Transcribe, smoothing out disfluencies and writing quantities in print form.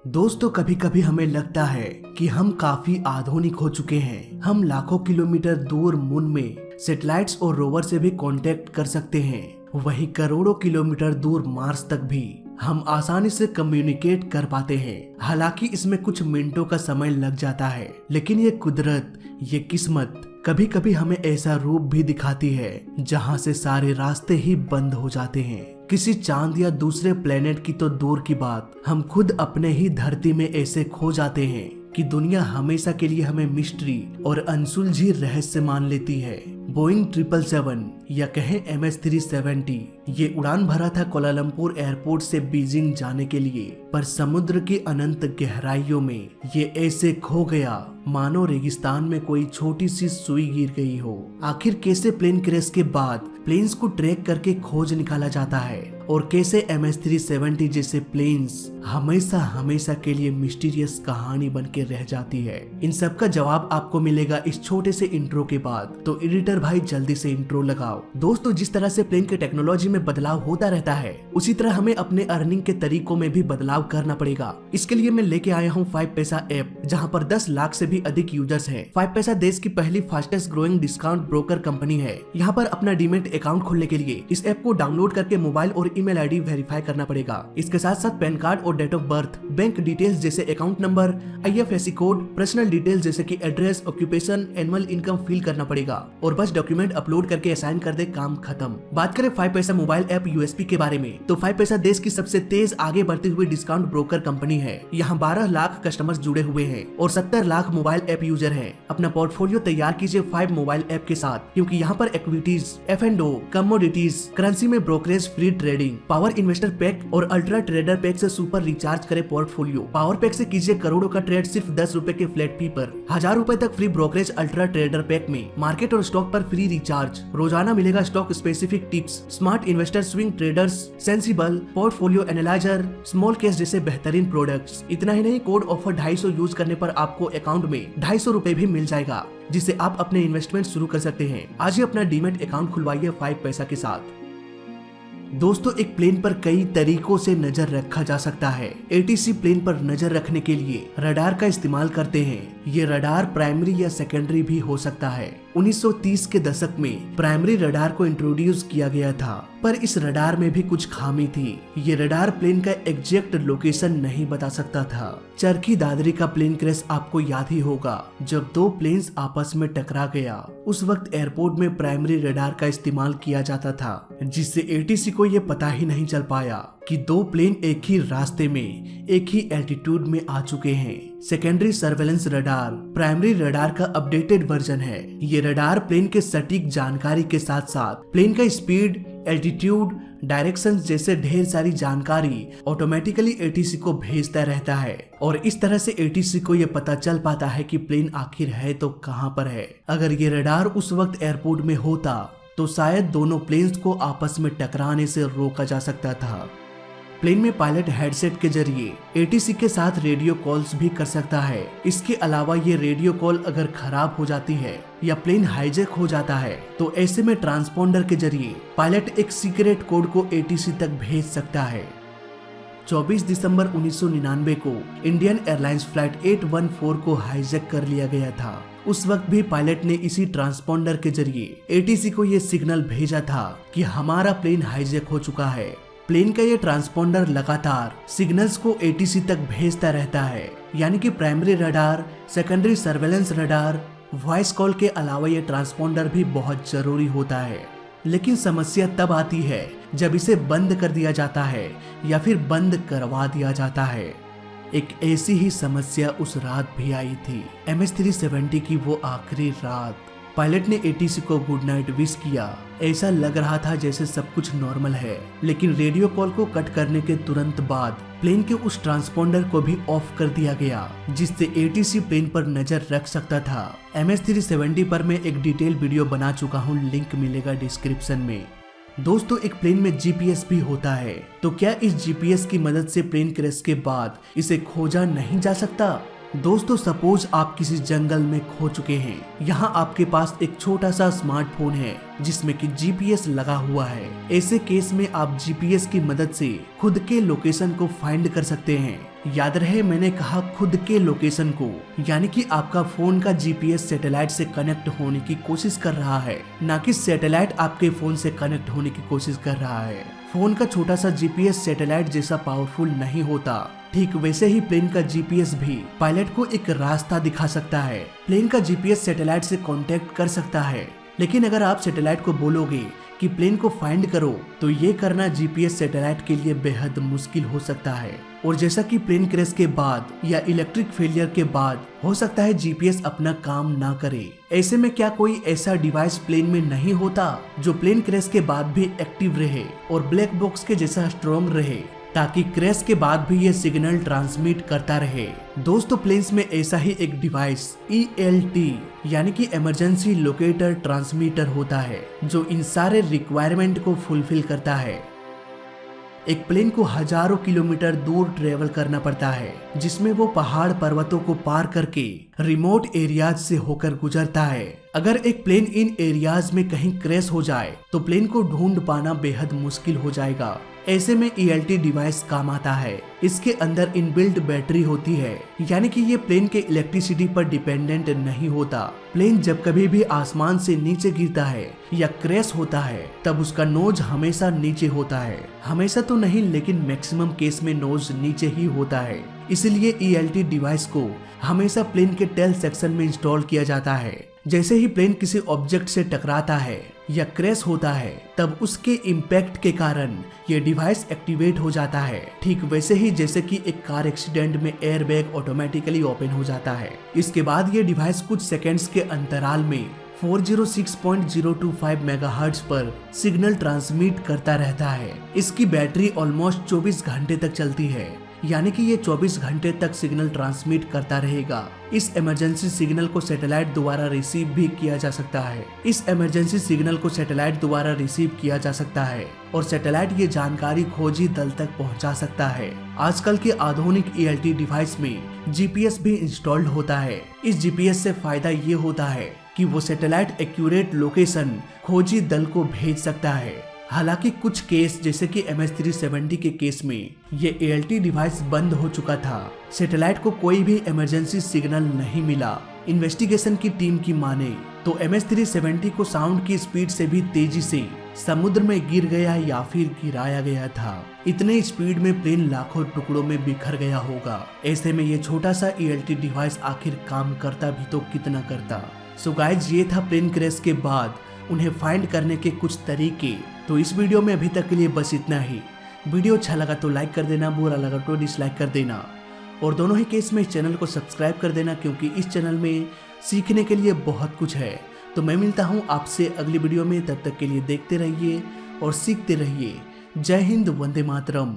दोस्तों कभी कभी हमें लगता है कि हम काफी आधुनिक हो चुके हैं। हम लाखों किलोमीटर दूर मून में सैटेलाइट्स और रोवर से भी कांटेक्ट कर सकते हैं। वहीं करोड़ों किलोमीटर दूर मार्स तक भी हम आसानी से कम्युनिकेट कर पाते हैं। हालांकि इसमें कुछ मिनटों का समय लग जाता है, लेकिन ये कुदरत, ये किस्मत कभी कभी हमें ऐसा रूप भी दिखाती है जहां से सारे रास्ते ही बंद हो जाते हैं। किसी चांद या दूसरे प्लेनेट की तो दूर की बात, हम खुद अपने ही धरती में ऐसे खो जाते हैं कि दुनिया हमेशा के लिए हमें मिस्ट्री और अनसुलझी रहस्य मान लेती है। बोइंग 777 या कहें MS-370 ये उड़ान भरा था कोलालमपुर एयरपोर्ट से बीजिंग जाने के लिए, पर समुद्र की अनंत गहराइयों में ये ऐसे खो गया मानो रेगिस्तान में कोई छोटी सी सुई गिर गई हो। आखिर कैसे प्लेन क्रैश के बाद प्लेन्स को ट्रैक करके खोज निकाला जाता है और कैसे MS-370 जैसे प्लेन्स हमेशा हमेशा के लिए मिस्टीरियस कहानी बन के रह जाती है, इन सब का जवाब आपको मिलेगा इस छोटे से इंट्रो के बाद। तो एडिटर भाई जल्दी से इंट्रो लगाओ। दोस्तों जिस तरह से प्लेन के टेक्नोलॉजी में बदलाव होता रहता है, उसी तरह हमें अपने अर्निंग के तरीकों में भी बदलाव करना पड़ेगा। इसके लिए मैं लेके आया हूँ 5 पैसा ऐप, जहाँ पर 10 लाख से भी अधिक यूजर्स हैं। 5 पैसा देश की पहली fastest growing discount broker company है। यहाँ पर अपना डीमैट अकाउंट खोलने के लिए इस ऐप को डाउनलोड करके मोबाइल और ईमेल आईडी वेरीफाई करना पड़ेगा। इसके साथ साथ पैन कार्ड और date of birth, bank details जैसे account number, IFSC code, personal details जैसे कि address, occupation, annual income fill करना पड़ेगा और बस डॉक्यूमेंट अपलोड करके असाइन कर दे, काम खत्म। बात करें 5 पैसा मोबाइल ऐप USP के बारे में, तो 5 पैसा देश की सबसे तेज आगे बढ़ती हुई डिस्काउंट ब्रोकर कंपनी है। यहाँ 12 लाख कस्टमर्स जुड़े हुए हैं और 70 लाख मोबाइल ऐप यूजर हैं। अपना पोर्टफोलियो तैयार कीजिए 5 मोबाइल ऐप के साथ, क्योंकि यहाँ पर इक्विटीज, F&O, कमोडिटीज, करेंसी में brokerage free trading, power investor pack और अल्ट्रा ट्रेडर पैक से सुपर रिचार्ज करे पोर्टफोलियो। पावर पैक से कीजिए करोड़ों का ट्रेड सिर्फ 10 रुपए के फ्लैट फी पर। 1000 रुपए तक free brokerage ultra trader pack में। मार्केट और स्टॉक पर फ्री रिचार्ज। रोजाना मिलेगा stock specific tips, smart investor, swing traders, sensible, portfolio analyser, small cash जैसे बेहतरीन प्रोडक्ट्स। इतना ही नहीं, कोड ऑफर 250 यूज करने पर आपको अकाउंट में 250 रुपए भी मिल जाएगा, जिससे आप अपने इन्वेस्टमेंट शुरू कर सकते हैं। आज ही अपना डीमैट अकाउंट खुलवाइए 5 पैसा के साथ। दोस्तों एक प्लेन पर कई तरीकों से नजर रखा जा सकता है। ATC प्लेन पर नजर रखने के लिए रडार का इस्तेमाल करते हैं। ये रडार प्राइमरी या सेकेंडरी भी हो सकता है। 1930 के दशक में प्राइमरी रडार को इंट्रोड्यूस किया गया था, पर इस रडार में भी कुछ खामी थी। ये रडार प्लेन का एग्जैक्ट लोकेशन नहीं बता सकता था। चरखी दादरी का प्लेन क्रैश आपको याद ही होगा, जब 2 प्लेन्स आपस में टकरा गया। उस वक्त एयरपोर्ट में प्राइमरी रडार का इस्तेमाल किया जाता था, जिससे ATC को ये पता ही नहीं चल पाया कि 2 प्लेन एक ही रास्ते में, एक ही एल्टीट्यूड में आ चुके हैं। Secondary surveillance radar primary radar का अपडेटेड वर्जन है। ये रडार प्लेन के सटीक जानकारी के साथ साथ प्लेन का स्पीड, एल्टीट्यूड, डायरेक्शंस जैसे ढेर सारी जानकारी ऑटोमेटिकली ATC को भेजता रहता है, और इस तरह से ATC को ये पता चल पाता है कि प्लेन आखिर है तो कहां पर है। अगर ये रडार उस वक्त एयरपोर्ट में होता तो शायद दोनों प्लेन्स को आपस में टकराने से रोका जा सकता था। प्लेन में पायलट हेडसेट के जरिए ATC के साथ रेडियो कॉल्स भी कर सकता है। इसके अलावा ये रेडियो कॉल अगर खराब हो जाती है या प्लेन हाईजैक हो जाता है, तो ऐसे में ट्रांसपोंडर के जरिए पायलट एक सीक्रेट कोड को ATC तक भेज सकता है। 24 दिसंबर 1999 को इंडियन एयरलाइंस फ्लाइट 814 को हाईजैक कर लिया गया था। उस वक्त भी पायलट ने इसी ट्रांसपोंडर के जरिए ATC को ये सिग्नल भेजा था कि हमारा प्लेन हाईजैक हो चुका है। प्लेन का ये ट्रांसपोंडर लगातार सिग्नल्स को ATC तक भेजता रहता है, यानी कि primary radar, secondary surveillance radar, voice call के अलावा ये ट्रांसपोंडर भी बहुत जरूरी होता है। लेकिन समस्या तब आती है जब इसे बंद कर दिया जाता है या फिर बंद करवा दिया जाता है। एक ऐसी ही समस्या उस रात भी आई थी, MS-370 की वो आखिरी रात। पायलट ने ATC को गुड नाइट विश किया। ऐसा लग रहा था जैसे सब कुछ नॉर्मल है, लेकिन रेडियो कॉल को कट करने के तुरंत बाद प्लेन के उस ट्रांसपोंडर को भी ऑफ कर दिया गया, जिससे ATC प्लेन पर नजर रख सकता था। MS-370 पर मैं एक डिटेल वीडियो बना चुका हूँ, लिंक मिलेगा डिस्क्रिप्शन में। दोस्तों एक प्लेन में GPS भी होता है, तो क्या इस GPS की मदद से प्लेन क्रैश के बाद इसे खोजा नहीं जा सकता? दोस्तों सपोज आप किसी जंगल में खो चुके हैं। यहाँ आपके पास एक छोटा सा स्मार्टफोन है जिसमें कि GPS लगा हुआ है। ऐसे केस में आप GPS की मदद से खुद के लोकेशन को फाइंड कर सकते हैं। याद रहे मैंने कहा खुद के लोकेशन को, यानी कि आपका फोन का जीपीएस सैटेलाइट से कनेक्ट होने की कोशिश कर रहा है, ना कि सैटेलाइट आपके फोन से कनेक्ट होने की कोशिश कर रहा है। फोन का छोटा सा जीपीएस सैटेलाइट जैसा पावरफुल नहीं होता, ठीक वैसे ही प्लेन का जीपीएस भी पायलट को एक रास्ता दिखा सकता है। प्लेन का जीपीएस सैटेलाइट से कांटेक्ट कर सकता है, लेकिन अगर आप सैटेलाइट को बोलोगे कि प्लेन को फाइंड करो तो ये करना जीपीएस सैटेलाइट के लिए बेहद मुश्किल हो सकता है। और जैसा कि प्लेन क्रैश के बाद या इलेक्ट्रिक फेलियर के बाद हो सकता है जीपीएस अपना काम ना करे। ऐसे में क्या कोई ऐसा डिवाइस प्लेन में नहीं होता जो प्लेन क्रैश के बाद भी एक्टिव रहे और ब्लैक बॉक्स के जैसा स्ट्रॉन्ग रहे, ताकि क्रैश के बाद भी ये सिग्नल ट्रांसमिट करता रहे। दोस्तों प्लेन्स में ऐसा ही एक डिवाइस ELT यानी कि इमरजेंसी लोकेटर ट्रांसमीटर होता है, जो इन सारे रिक्वायरमेंट को फुलफिल करता है। एक प्लेन को हजारों किलोमीटर दूर ट्रेवल करना पड़ता है, जिसमें वो पहाड़ पर्वतों को पार करके रिमोट एरियाज से होकर गुजरता है। अगर एक प्लेन इन एरियाज में कहीं क्रैश हो जाए तो प्लेन को ढूंढ पाना बेहद मुश्किल हो जाएगा। ऐसे में ELT डिवाइस काम आता है। इसके अंदर इनबिल्ट बैटरी होती है, यानी कि ये प्लेन के इलेक्ट्रिसिटी पर डिपेंडेंट नहीं होता। प्लेन जब कभी भी आसमान से नीचे गिरता है या क्रैश होता है तब उसका नोज हमेशा नीचे होता है। हमेशा तो नहीं, लेकिन मैक्सिमम केस में नोज नीचे ही होता है। इसलिए ELT डिवाइस को हमेशा प्लेन के टेल सेक्शन में इंस्टॉल किया जाता है। जैसे ही प्लेन किसी ऑब्जेक्ट से टकराता है या क्रैश होता है तब उसके इम्पैक्ट के कारण ये डिवाइस एक्टिवेट हो जाता है, ठीक वैसे ही जैसे कि एक कार एक्सीडेंट में एयरबैग ऑटोमेटिकली ओपन हो जाता है। इसके बाद ये डिवाइस कुछ सेकेंड्स के अंतराल में 406.025 मेगाहर्ट्ज पर सिग्नल ट्रांसमिट करता रहता है। इसकी बैटरी ऑलमोस्ट 24 घंटे तक चलती है, यानी कि ये 24 घंटे तक सिग्नल ट्रांसमिट करता रहेगा। इस इमरजेंसी सिग्नल को सैटेलाइट द्वारा रिसीव भी किया जा सकता है। इस इमरजेंसी सिग्नल को सैटेलाइट द्वारा रिसीव किया जा सकता है और सैटेलाइट ये जानकारी खोजी दल तक पहुंचा सकता है। आजकल के आधुनिक ELT डिवाइस में GPS भी इंस्टॉल्ड होता है। इस GPS से फायदा ये होता है कि वो सैटेलाइट एक्यूरेट लोकेशन खोजी दल को भेज सकता है। हालांकि कुछ केस जैसे कि MH370 के केस में ये ELT डिवाइस बंद हो चुका था। सैटेलाइट को कोई भी इमरजेंसी सिग्नल नहीं मिला। इन्वेस्टिगेशन की टीम की माने तो MH370 को साउंड की स्पीड से भी तेजी से समुद्र में गिर गया या फिर गिराया गया था। इतने स्पीड में प्लेन लाखों टुकड़ों में बिखर गया होगा। ऐसे में ये छोटा सा ELT डिवाइस आखिर काम करता भी तो कितना करता। सो गाइज, ये था प्लेन क्रैश के बाद उन्हें फाइंड करने के कुछ तरीके। तो इस वीडियो में अभी तक के लिए बस इतना ही। वीडियो अच्छा लगा तो लाइक कर देना, बुरा लगा तो डिसलाइक कर देना, और दोनों ही केस में इस चैनल को सब्सक्राइब कर देना, क्योंकि इस चैनल में सीखने के लिए बहुत कुछ है। तो मैं मिलता हूँ आपसे अगली वीडियो में, तब तक के लिए देखते रहिए और सीखते रहिए। जय हिंद, वंदे मातरम।